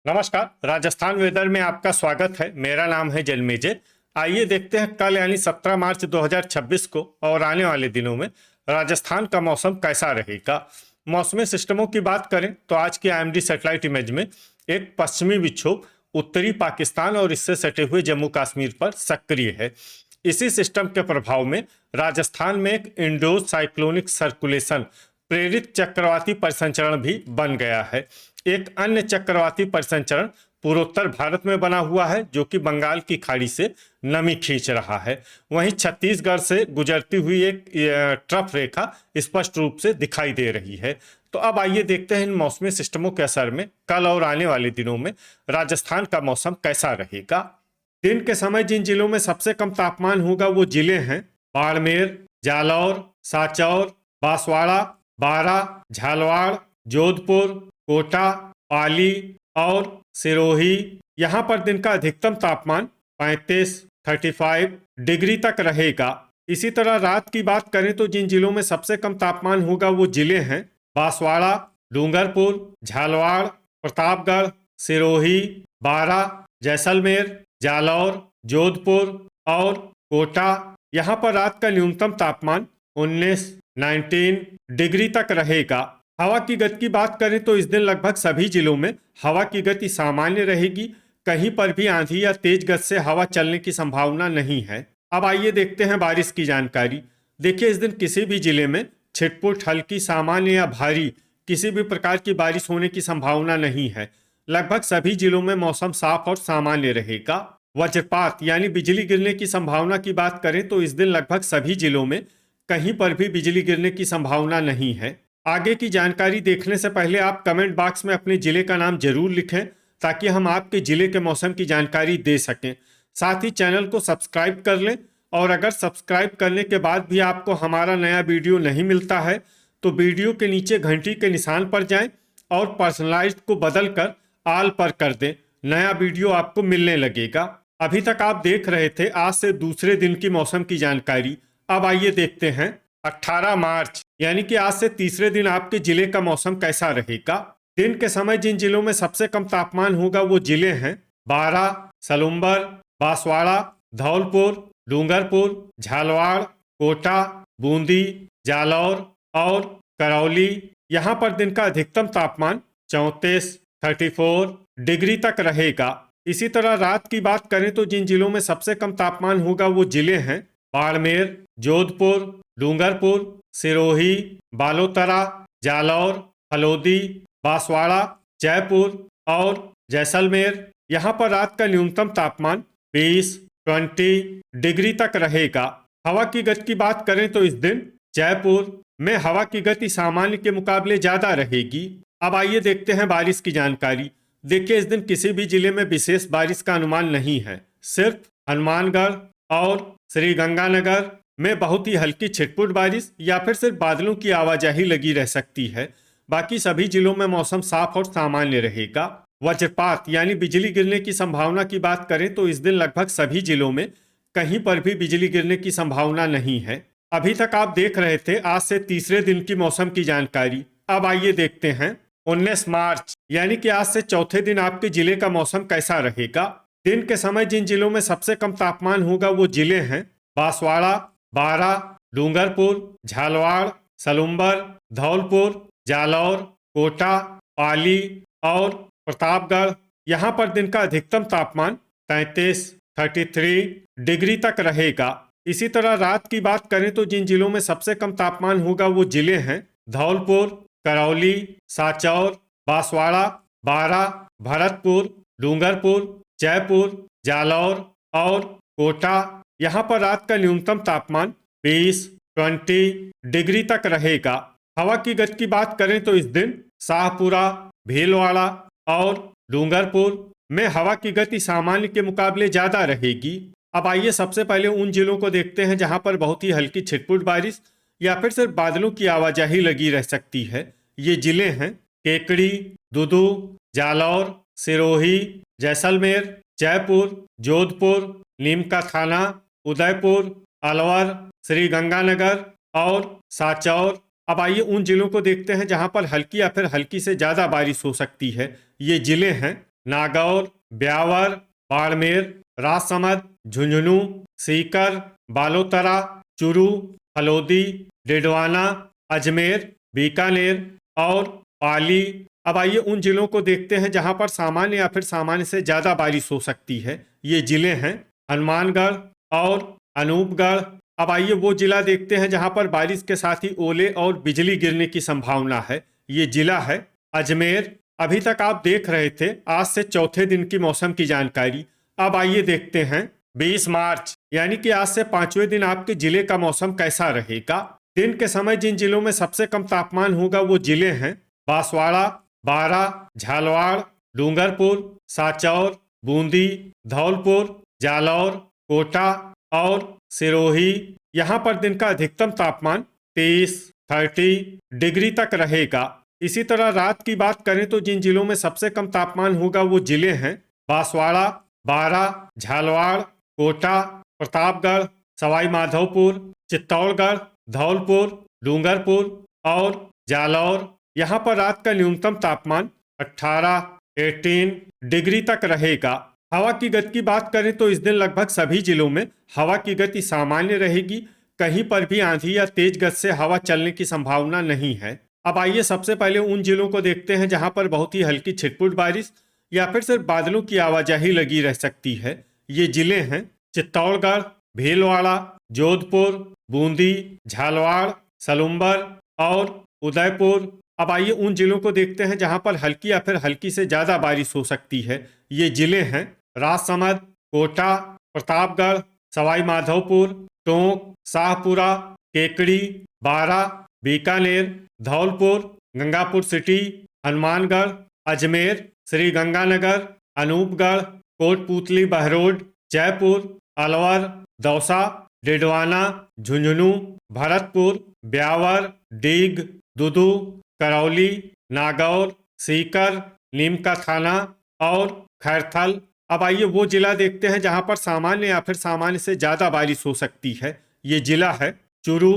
नमस्कार। राजस्थान वेदर में आपका स्वागत है। मेरा नाम है जन्मेजय। आइए देखते हैं कल यानी 17 मार्च 2026 को और आने वाले दिनों में राजस्थान का मौसम कैसा रहेगा। मौसमी सिस्टमों की बात करें तो आज की आईएमडी सैटेलाइट इमेज में एक पश्चिमी विक्षोभ उत्तरी पाकिस्तान और इससे सटे हुए जम्मू कश्मीर पर सक्रिय है। इसी सिस्टम के प्रभाव में राजस्थान में एक इंडो साइक्लोनिक सर्कुलेशन प्रेरित चक्रवाती परिसंचरण भी बन गया है। एक अन्य चक्रवाती परिसंचरण पूर्वोत्तर भारत में बना हुआ है जो कि बंगाल की खाड़ी से नमी खींच रहा है। वहीं छत्तीसगढ़ से गुजरती हुई एक ट्रफ रेखा स्पष्ट रूप से दिखाई दे रही है। तो अब आइए देखते हैं इन मौसमी सिस्टमों के असर में कल और आने वाले दिनों में राजस्थान का मौसम कैसा रहेगा। दिन के समय जिन जिलों में सबसे कम तापमान होगा वो जिले हैं बाड़मेर, जालौर, साचौर, बांसवाड़ा, बारा, झालवाड़, जोधपुर, कोटा, पाली और सिरोही। यहाँ पर दिन का अधिकतम तापमान 35 डिग्री तक रहेगा। इसी तरह रात की बात करें तो जिन जिलों में सबसे कम तापमान होगा वो जिले हैं बांसवाड़ा, डूंगरपुर, झालवाड़, प्रतापगढ़, सिरोही, बारा, जैसलमेर, जालौर, जोधपुर और कोटा। यहाँ पर रात का न्यूनतम तापमान 19 डिग्री तक रहेगा। हवा की गति की बात करें तो इस दिन लगभग सभी जिलों में हवा की गति सामान्य रहेगी। कहीं पर भी आंधी या तेज गति से हवा चलने की संभावना नहीं है। अब आइए देखते हैं बारिश की जानकारी। देखिए, इस दिन किसी भी जिले में छिटपुट, हल्की, सामान्य या भारी किसी भी प्रकार की बारिश होने की संभावना नहीं है। लगभग सभी जिलों में मौसम साफ और सामान्य रहेगा। वज्रपात यानी बिजली गिरने की संभावना की बात करें तो इस दिन लगभग सभी जिलों में कहीं पर भी बिजली गिरने की संभावना नहीं है। आगे की जानकारी देखने से पहले आप कमेंट बॉक्स में अपने जिले का नाम जरूर लिखें ताकि हम आपके जिले के मौसम की जानकारी दे सकें। साथ ही चैनल को सब्सक्राइब कर लें और अगर सब्सक्राइब करने के बाद भी आपको हमारा नया वीडियो नहीं मिलता है तो वीडियो के नीचे घंटी के निशान पर जाएं और पर्सनलाइज्ड को बदलकर ऑल पर कर दें। नया वीडियो आपको मिलने लगेगा। अभी तक आप देख रहे थे आज से दूसरे दिन की मौसम की जानकारी। अब आइए देखते हैं 18 मार्च यानी कि आज से तीसरे दिन आपके जिले का मौसम कैसा रहेगा। दिन के समय जिन जिलों में सबसे कम तापमान होगा वो जिले हैं बारा, सलुम्बर, बांसवाड़ा, धौलपुर, डूंगरपुर, झालवाड़, कोटा, बूंदी, जालौर और करौली। यहाँ पर दिन का अधिकतम तापमान 34 डिग्री तक रहेगा। इसी तरह रात की बात करें तो जिन जिलों में सबसे कम तापमान होगा वो जिले हैं बाड़मेर, जोधपुर, डूंगरपुर, सिरोही, बालोतरा, जालौर, फलोदी, बांसवाड़ा, जयपुर और जैसलमेर। यहाँ पर रात का न्यूनतम तापमान 20 डिग्री तक रहेगा। हवा की गति की बात करें तो इस दिन जयपुर में हवा की गति सामान्य के मुकाबले ज्यादा रहेगी। अब आइए देखते हैं बारिश की जानकारी। देखिए, इस दिन किसी भी जिले में विशेष बारिश का अनुमान नहीं है। सिर्फ हनुमानगढ़ और श्रीगंगानगर में बहुत ही हल्की छिटपुट बारिश या फिर सिर्फ बादलों की आवाजाही लगी रह सकती है। बाकी सभी जिलों में मौसम साफ और सामान्य रहेगा। वज्रपात यानी बिजली गिरने की संभावना की बात करें तो इस दिन लगभग सभी जिलों में कहीं पर भी बिजली गिरने की संभावना नहीं है। अभी तक आप देख रहे थे आज से तीसरे दिन की मौसम की जानकारी। अब आइए देखते हैं 19 मार्च यानी कि आज से चौथे दिन आपके जिले का मौसम कैसा रहेगा। दिन के समय जिन जिलों में सबसे कम तापमान होगा वो जिले हैं बांसवाड़ा, बारा, डूंगरपुर, झालवाड़, सलुम्बर, धौलपुर, जालौर, कोटा, पाली और प्रतापगढ़। यहाँ पर दिन का अधिकतम तापमान 33 डिग्री तक रहेगा। इसी तरह रात की बात करें तो जिन जिलों में सबसे कम तापमान होगा वो जिले हैं धौलपुर, करौली, साचौर, बांसवाड़ा, बारा, भरतपुर, डूंगरपुर, जयपुर, जालौर और कोटा। यहाँ पर रात का न्यूनतम तापमान 20 डिग्री तक रहेगा। हवा की गति की बात करें तो इस दिन शाहपुरा, भीलवाड़ा और डूंगरपुर में हवा की गति सामान्य के मुकाबले ज्यादा रहेगी। अब आइए सबसे पहले उन जिलों को देखते हैं जहां पर बहुत ही हल्की छिटपुट बारिश या फिर सिर्फ बादलों की आवाजाही लगी रह सकती है। ये जिले हैं केकड़ी, दुदू, जालौर, सिरोही, जैसलमेर, जयपुर, जोधपुर, नीमका थाना, उदयपुर, अलवर, श्रीगंगानगर और साचौर। अब आइए उन जिलों को देखते हैं जहां पर हल्की या फिर हल्की से ज्यादा बारिश हो सकती है। ये जिले हैं नागौर, ब्यावर, बाड़मेर, राजसमंद, झुंझुनू, सीकर, बालोतरा, चुरू, हलोदी, डिडवाना, अजमेर, बीकानेर और पाली। अब आइए उन जिलों को देखते हैं जहां पर सामान्य या फिर सामान्य से ज्यादा बारिश हो सकती है। ये जिले हैं हनुमानगढ़ और अनूपगढ़। अब आइए वो जिला देखते हैं जहां पर बारिश के साथ ही ओले और बिजली गिरने की संभावना है। ये जिला है अजमेर। अभी तक आप देख रहे थे आज से चौथे दिन की मौसम की जानकारी। अब आइए देखते हैं 20 मार्च यानी कि आज से पांचवें दिन आपके जिले का मौसम कैसा रहेगा। दिन के समय जिन जिलों में सबसे कम तापमान होगा वो जिले हैं बांसवाड़ा, बारा, झालावाड़, डूंगरपुर, सांचौर, बूंदी, धौलपुर, जालौर, कोटा और सिरोही। यहाँ पर दिन का अधिकतम तापमान 30 डिग्री तक रहेगा। इसी तरह रात की बात करें तो जिन जिलों में सबसे कम तापमान होगा वो जिले हैं बांसवाड़ा, बारा, झालावाड़, कोटा, प्रतापगढ़, सवाई माधोपुर, चित्तौड़गढ़, धौलपुर, डूंगरपुर और जालौर। यहाँ पर रात का न्यूनतम तापमान 18 डिग्री तक रहेगा। हवा की गति की बात करें तो इस दिन लगभग सभी जिलों में हवा की गति सामान्य रहेगी। कहीं पर भी आंधी या तेज गति से हवा चलने की संभावना नहीं है। अब आइए सबसे पहले उन जिलों को देखते हैं जहां पर बहुत ही हल्की छिटपुट बारिश या फिर सिर्फ बादलों की आवाजाही लगी रह सकती है। ये जिले हैं चित्तौड़गढ़, भीलवाड़ा, जोधपुर, बूंदी, झालावाड़, सलुम्बर और उदयपुर। अब आइए उन जिलों को देखते हैं जहां पर हल्की या फिर हल्की से ज्यादा बारिश हो सकती है। ये जिले हैं राजसमंद, कोटा, प्रतापगढ़, सवाई माधोपुर, टोंक, शाहपुरा, केकड़ी, बारा, बीकानेर, धौलपुर, गंगापुर सिटी, हनुमानगढ़, अजमेर, श्री गंगानगर, अनूपगढ़, कोटपुतली, बहरोड, जयपुर, अलवर, दौसा, डिडवाना, झुंझुनू, भरतपुर, ब्यावर, डीग, दुदू, करौली, नागौर, सीकर, नीमका थाना और खैरथल। अब आइए वो जिला देखते हैं जहां पर सामान्य या फिर सामान्य से ज्यादा बारिश हो सकती है। ये जिला है चुरू।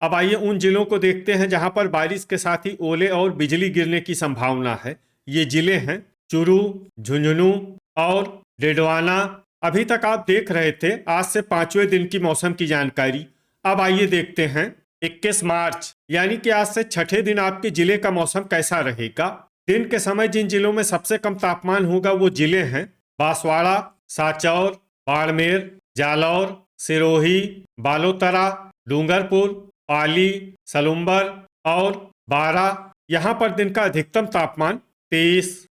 अब आइए उन जिलों को देखते हैं जहां पर बारिश के साथ ही ओले और बिजली गिरने की संभावना है। ये जिले हैं चुरू, झुंझुनू और डिडवाना। अभी तक आप देख रहे थे आज से पांचवें दिन की मौसम की जानकारी। अब आइए देखते हैं 21 मार्च यानी कि आज से छठे दिन आपके जिले का मौसम कैसा रहेगा। दिन के समय जिन जिलों में सबसे कम तापमान होगा वो जिले हैं बांसवाड़ा, सांचौर, बाड़मेर, जालौर, सिरोही, बालोतरा, डूंगरपुर, पाली, सलुम्बर और बारा। यहाँ पर दिन का अधिकतम तापमान 30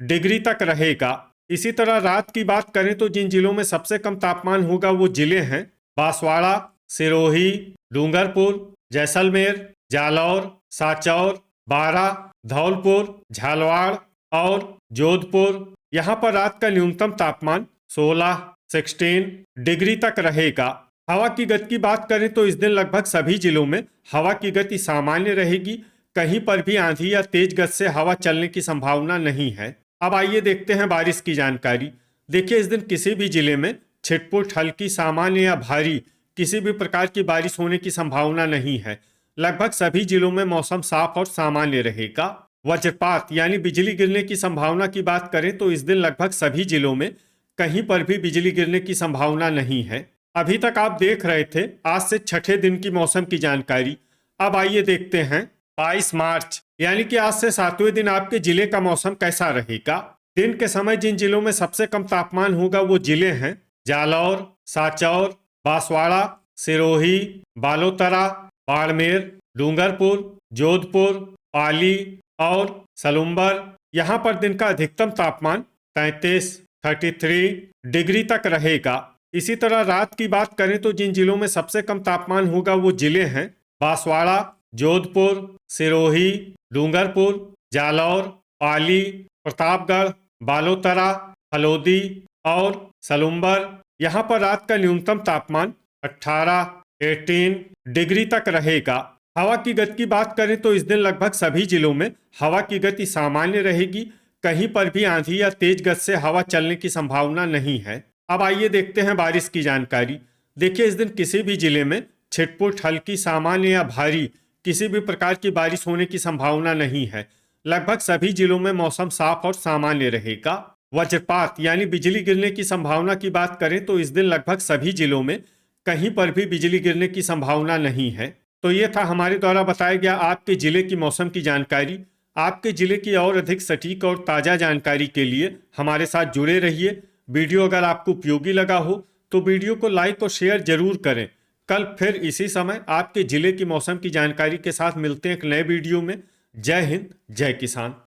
डिग्री तक रहेगा। इसी तरह रात की बात करें तो जिन जिलों में सबसे कम तापमान होगा वो जिले हैं बांसवाड़ा, सिरोही, डूंगरपुर, जैसलमेर, जालौर, सांचौर, बारा, धौलपुर, झालावाड़ और जोधपुर। यहाँ पर रात का न्यूनतम तापमान 16 डिग्री तक रहेगा। हवा की गति की बात करें तो इस दिन लगभग सभी जिलों में हवा की गति सामान्य रहेगी। कहीं पर भी आंधी या तेज गति से हवा चलने की संभावना नहीं है। अब आइए देखते हैं बारिश की जानकारी। देखिए इस दिन किसी भी जिले में छिटपुट, हल्की, सामान्य या भारी किसी भी प्रकार की बारिश होने की संभावना नहीं है। लगभग सभी जिलों में मौसम साफ और सामान्य रहेगा। वज्रपात यानी बिजली गिरने की संभावना की बात करें तो इस दिन लगभग सभी जिलों में कहीं पर भी बिजली गिरने की संभावना नहीं है। अभी तक आप देख रहे थे आज से छठे दिन की मौसम की जानकारी। अब आइए देखते हैं 22 मार्च यानी कि आज से सातवें दिन आपके जिले का मौसम कैसा रहेगा। दिन के समय जिन जिलों में सबसे कम तापमान होगा वो जिले हैं जालौर, सांचौर, बांसवाड़ा, सिरोही, बालोतरा, बाड़मेर, डूंगरपुर, जोधपुर, पाली और सलुम्बर। यहाँ पर दिन का अधिकतम तापमान 33 डिग्री तक रहेगा। इसी तरह रात की बात करें तो जिन जिलों में सबसे कम तापमान होगा वो जिले हैं बांसवाड़ा, जोधपुर, सिरोही, डूंगरपुर, जालौर, पाली, प्रतापगढ़, बालोतरा, हलोदी और सलुम्बर। यहाँ पर रात का न्यूनतम तापमान 18 डिग्री तक रहेगा। हवा की गति की बात करें तो इस दिन लगभग सभी जिलों में हवा की गति सामान्य रहेगी। कहीं पर भी आंधी या तेज गति से हवा चलने की संभावना नहीं है। अब आइए देखते हैं बारिश की जानकारी। देखिए इस दिन किसी भी जिले में छिटपुट, हल्की, सामान्य या भारी किसी भी प्रकार की बारिश होने की संभावना नहीं है। लगभग सभी जिलों में मौसम साफ और सामान्य रहेगा। वज्रपात यानी बिजली गिरने की संभावना की बात करें तो इस दिन लगभग सभी जिलों में कहीं पर भी बिजली गिरने की संभावना नहीं है। तो ये था हमारे द्वारा बताया गया आपके जिले की मौसम की जानकारी। आपके जिले की और अधिक सटीक और ताज़ा जानकारी के लिए हमारे साथ जुड़े रहिए। वीडियो अगर आपको उपयोगी लगा हो तो वीडियो को लाइक और शेयर जरूर करें। कल फिर इसी समय आपके जिले की मौसम की जानकारी के साथ मिलते हैं एक नए वीडियो में। जय हिंद, जय किसान।